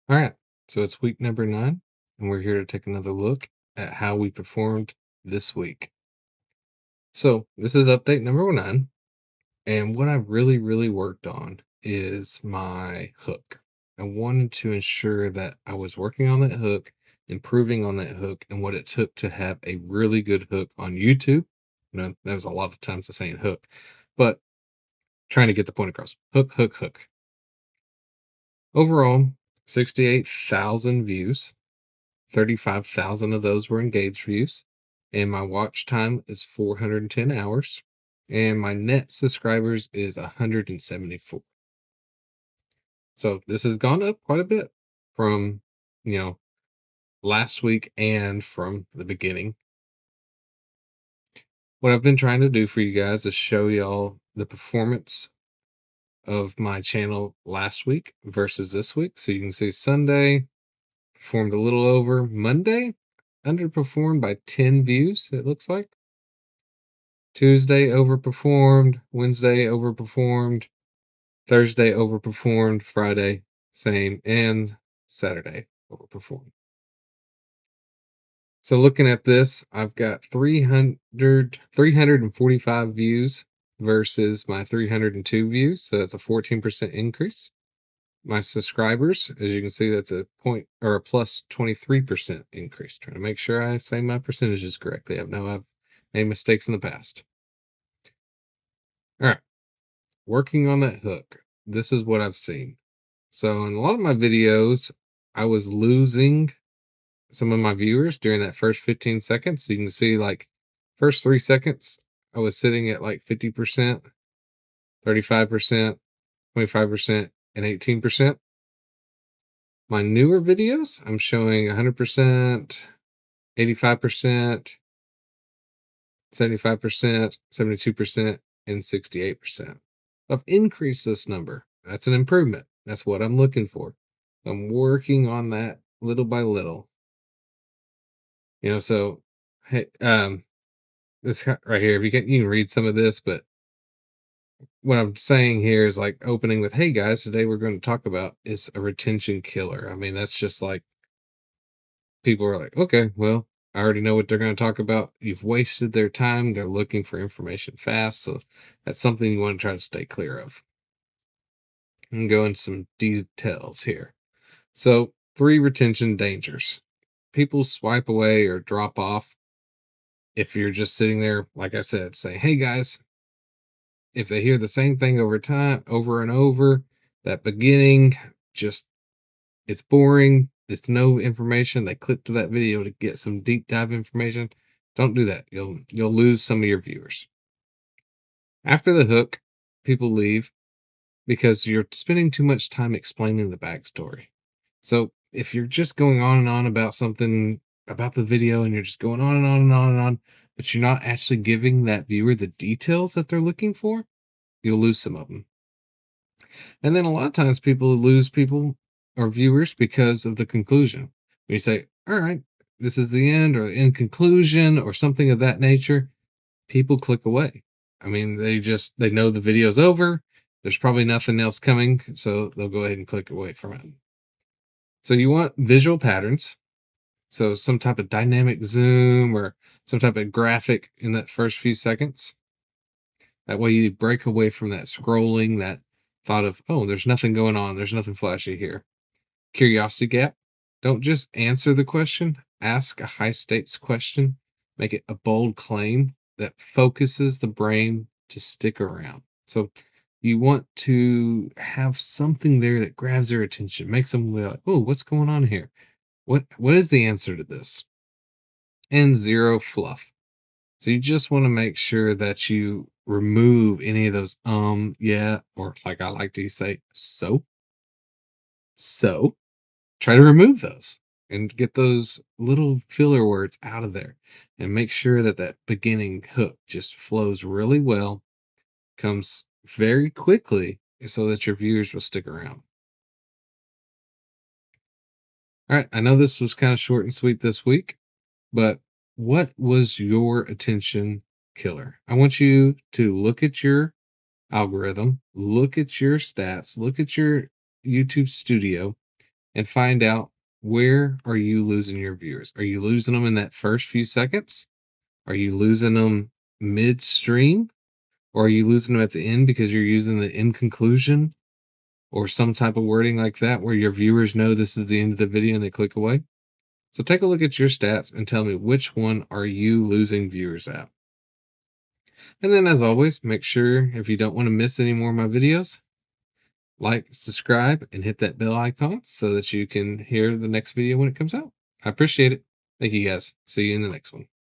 All right, so it's week number 9, and we're here to take another look at how we performed this week. So this is update number 9, and what I really worked on is my hook. I wanted to ensure that I was working on that hook, improving on that hook, and what it took to have a really good hook on YouTube. That was a lot of times the saying hook, but trying to get the point across. Hook, hook, hook. Overall, 68,000 views. 35,000 of those were engaged views, and my watch time is 410 hours, and my net subscribers is 174. So this has gone up quite a bit from, you know, last week and from the beginning. What I've been trying to do for you guys is show y'all the performance of my channel last week versus this week. So you can see Sunday performed a little over. Monday underperformed by 10 views, it looks like. Tuesday overperformed, Wednesday overperformed, Thursday overperformed, Friday same, and Saturday overperformed. So looking at this, I've got 345 views versus my 302 views. So that's a 14% increase. My subscribers, as you can see, that's a point or a plus 23% increase. Trying to make sure I say my percentages correctly. I've made mistakes in the past. All right. Working on that hook, this is what I've seen. So in a lot of my videos, I was losing some of my viewers during that first 15 seconds. So you can see like first 3 seconds, I was sitting at like 50%, 35%, 25%, and 18%. My newer videos, I'm showing 100%, 85%, 75%, 72%, and 68%. I've increased this number. That's an improvement. That's what I'm looking for. I'm working on that little by little. So hey, this right here, if you can read some of this, but what I'm saying here is like opening with, "Hey guys, today we're going to talk about is a retention killer." I mean, that's just like people are like, "Okay, well, I already know what they're going to talk about." You've wasted their time. They're looking for information fast, so that's something you want to try to stay clear of. And go into some details here. So, 3 retention dangers. People swipe away or drop off if you're just sitting there, like I said, say, "Hey guys," if they hear the same thing over and over, that beginning, just it's boring, it's no information. They click to that video to get some deep dive information. Don't do that. You'll lose some of your viewers. After the hook, people leave because you're spending too much time explaining the backstory. So if you're just going on and on about something about the video and you're just going on and on and on and on, but you're not actually giving that viewer the details that they're looking for, you'll lose some of them. And then a lot of times people lose people or viewers because of the conclusion. When you say, all right, this is the end or in conclusion or something of that nature, people click away. I mean, they know the video's over. There's probably nothing else coming, so they'll go ahead and click away from it. So you want visual patterns. So some type of dynamic zoom or some type of graphic in that first few seconds. That way you break away from that scrolling, that thought of, oh, there's nothing going on. There's nothing flashy here. Curiosity gap. Don't just answer the question. Ask a high stakes question. Make it a bold claim that focuses the brain to stick around. So you want to have something there that grabs their attention, makes them like, oh, what's going on here? What is the answer to this? And zero fluff. So you just want to make sure that you remove any of those yeah, or like I like to say, so try to remove those and get those little filler words out of there and make sure that that beginning hook just flows really well, comes very quickly so that your viewers will stick around. All right, I know this was kind of short and sweet this week, but what was your attention killer? I want you to look at your algorithm, look at your stats, look at your YouTube studio, and find out, where are you losing your viewers? Are you losing them in that first few seconds? Are you losing them midstream? Or are you losing them at the end because you're using the in conclusion or some type of wording like that where your viewers know this is the end of the video and they click away? So take a look at your stats and tell me, which one are you losing viewers at? And then, as always, make sure, if you don't want to miss any more of my videos, like, subscribe, and hit that bell icon so that you can hear the next video when it comes out. I appreciate it. Thank you guys. See you in the next one.